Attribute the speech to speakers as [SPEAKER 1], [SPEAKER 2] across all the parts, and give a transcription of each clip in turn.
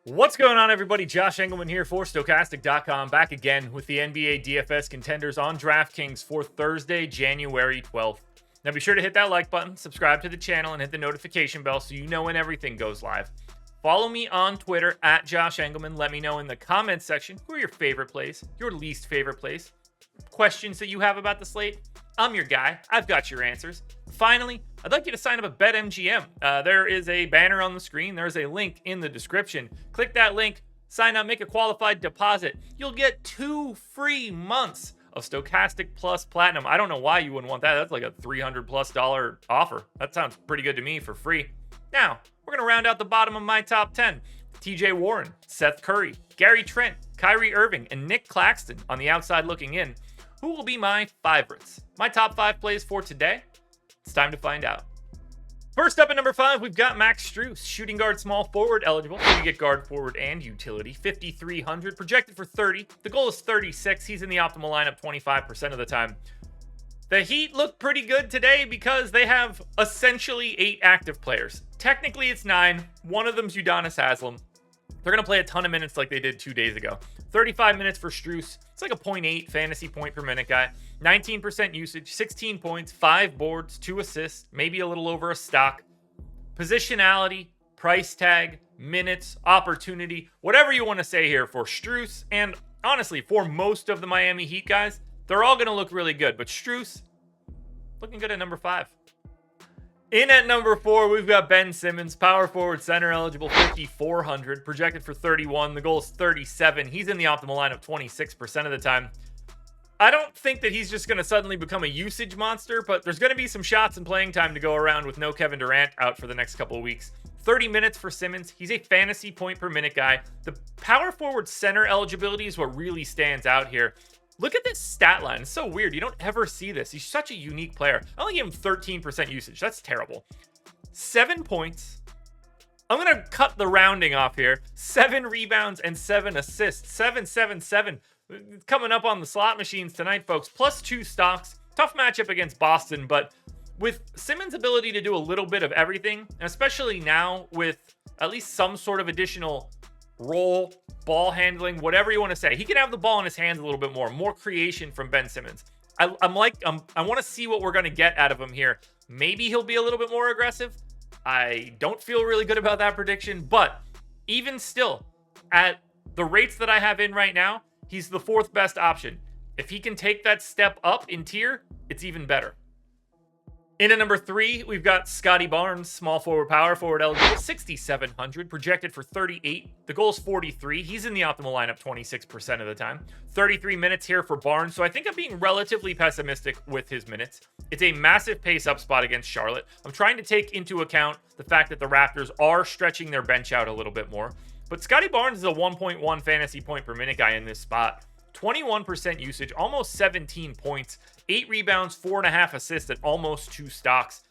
[SPEAKER 1] What's going on, everybody? Josh Engleman here for Stokastic.com, back again with the NBA DFS contenders on DraftKings for Thursday, January 12th. Now be sure to hit that like button, subscribe to the channel, and hit the notification bell so you know when everything goes live. Follow me on Twitter at Josh Engleman. Let me know in the comments section who are your favorite plays, your least favorite plays, questions that you have about the slate. I'm your guy. I've got your answers. Finally, I'd like you to sign up at BetMGM. There is a banner on the screen. There's a link in the description. Click that link, sign up, make a qualified deposit. You'll get 2 free months of Stokastic Plus Platinum. I don't know why you wouldn't want that. That's like a $300+ offer. That sounds pretty good to me for free. Now, we're going to round out the bottom of my top 10. TJ Warren, Seth Curry, Gary Trent, Kyrie Irving, and Nick Claxton on the outside looking in. Who will be my favorites? My top 5 plays for today? It's time to find out. First up at number 5, we've got Max Strus, shooting guard, small forward eligible. So you get guard, forward, and utility. 5,300, projected for 30. The goal is 36. He's in the optimal lineup 25% of the time. The Heat look pretty good today because they have essentially 8 active players. Technically, it's 9. One of them's Udonis Haslem. They're going to play a ton of minutes like they did 2 days ago. 35 minutes for Strus. It's like a 0.8 fantasy point per minute guy. 19% usage, 16 points, 5 boards, 2 assists, maybe a little over a stock. Positionality, price tag, minutes, opportunity, whatever you want to say here for Strus. And honestly, for most of the Miami Heat guys, they're all going to look really good. But Strus, looking good at number 5. In at number 4, we've got Ben Simmons, power forward, center eligible, 5,400, projected for 31. The goal is 37. He's in the optimal lineup 26% of the time. I don't think that he's just going to suddenly become a usage monster, but there's going to be some shots and playing time to go around with no Kevin Durant out for the next couple of weeks. 30 minutes for Simmons. He's a fantasy point per minute guy. The power forward center eligibility is what really stands out here. Look at this stat line. It's so weird. You don't ever see this. He's such a unique player. I only give him 13% usage. That's terrible. 7 points. I'm going to cut the rounding off here. 7 rebounds and 7 assists. 7-7-7. Coming up on the slot machines tonight, folks. Plus 2 stocks. Tough matchup against Boston, but with Simmons' ability to do a little bit of everything, and especially now with at least some sort of additional role, ball handling, whatever you want to say. He can have the ball in his hands a little bit more creation from Ben Simmons. I want to see what we're going to get out of him here. Maybe he'll be a little bit more aggressive. I don't feel really good about that prediction, but even still, at the rates that I have in right now, he's the 4th best option. If he can take that step up in tier, it's even better. In at number 3, we've got Scotty Barnes, small forward, power forward eligible, 6,700, projected for 38. The goal is 43. He's in the optimal lineup 26% of the time. 33 minutes here for Barnes, so I think I'm being relatively pessimistic with his minutes. It's a massive pace-up spot against Charlotte. I'm trying to take into account the fact that the Raptors are stretching their bench out a little bit more. But Scotty Barnes is a 1.1 fantasy point per minute guy in this spot. 21% usage, almost 17 points, 8 rebounds, 4.5 assists, and almost 2 stocks.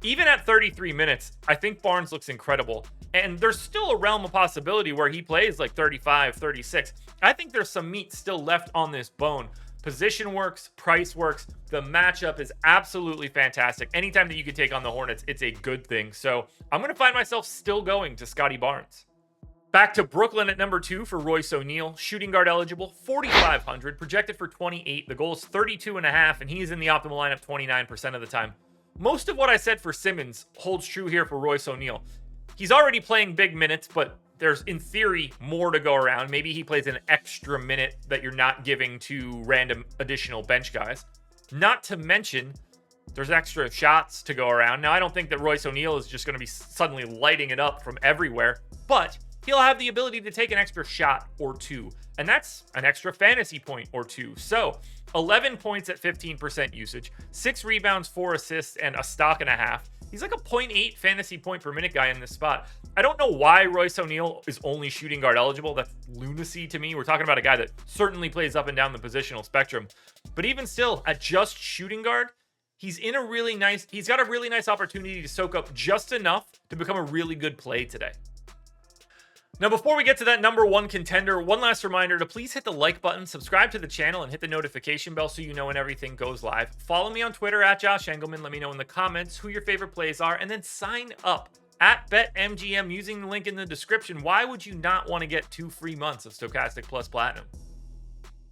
[SPEAKER 1] Even at 33 minutes, I think Barnes looks incredible. And there's still a realm of possibility where he plays like 35, 36. I think there's some meat still left on this bone. Position works, price works. The matchup is absolutely fantastic. Anytime that you can take on the Hornets, it's a good thing. So I'm going to find myself still going to Scotty Barnes. Back to Brooklyn at number 2 for Royce ONeill, shooting guard eligible, 4,500, projected for 28. The goal is 32.5, and he's in the optimal lineup 29% of the time. Most of what I said for Simmons holds true here for Royce ONeill. He's already playing big minutes, but there's, in theory, more to go around. Maybe he plays an extra minute that you're not giving to random additional bench guys. Not to mention, there's extra shots to go around. Now, I don't think that Royce ONeill is just going to be suddenly lighting it up from everywhere, but he'll have the ability to take an extra shot or 2, and that's an extra fantasy point or 2. So 11 points at 15% usage, 6 rebounds, 4 assists, and a stock and a half. He's like a 0.8 fantasy point per minute guy in this spot. I don't know why Royce ONeill is only shooting guard eligible. That's lunacy to me. We're talking about a guy that certainly plays up and down the positional spectrum. But even still, at just shooting guard, he's got a really nice opportunity to soak up just enough to become a really good play today. Now, before we get to that number 1 contender, one last reminder to please hit the like button, subscribe to the channel, and hit the notification bell so you know when everything goes live. Follow me on Twitter at Josh Engleman. Let me know in the comments who your favorite plays are, and then sign up at BetMGM using the link in the description. Why would you not want to get 2 free months of Stokastic Plus Platinum?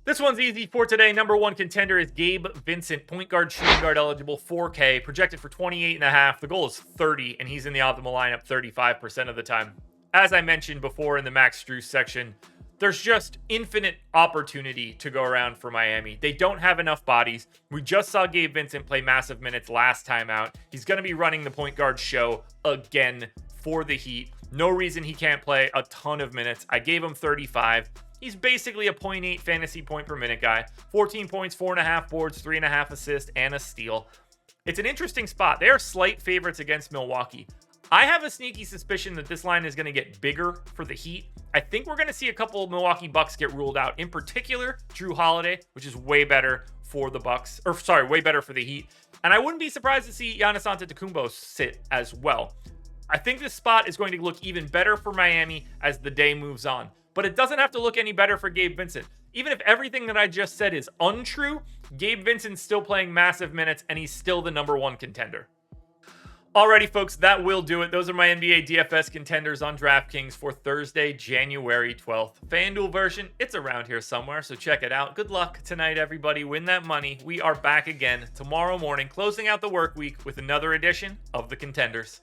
[SPEAKER 1] This one's easy for today. Number one contender is Gabe Vincent, point guard, shooting guard eligible, 4K, projected for 28.5. The goal is 30, and he's in the optimal lineup 35% of the time. As I mentioned before in the Max Struce section, there's just infinite opportunity to go around for Miami. They don't have enough bodies. We just saw Gabe Vincent play massive minutes last time out. He's going to be running the point guard show again for the Heat. No reason he can't play a ton of minutes. I gave him 35. He's basically a 0.8 fantasy point per minute guy. 14 points, 4.5 boards, 3.5 assists, and a steal. It's an interesting spot. They are slight favorites against Milwaukee. I have a sneaky suspicion that this line is going to get bigger for the Heat. I think we're going to see a couple of Milwaukee Bucks get ruled out. In particular, Drew Holiday, which is way better for the Bucks, way better for the Heat. And I wouldn't be surprised to see Giannis Antetokounmpo sit as well. I think this spot is going to look even better for Miami as the day moves on. But it doesn't have to look any better for Gabe Vincent. Even if everything that I just said is untrue, Gabe Vincent's still playing massive minutes, and he's still the number one contender. Alrighty, folks, that will do it. Those are my NBA DFS contenders on DraftKings for Thursday, January 12th. FanDuel version, it's around here somewhere, so check it out. Good luck tonight, everybody. Win that money. We are back again tomorrow morning, closing out the work week with another edition of the Contenders.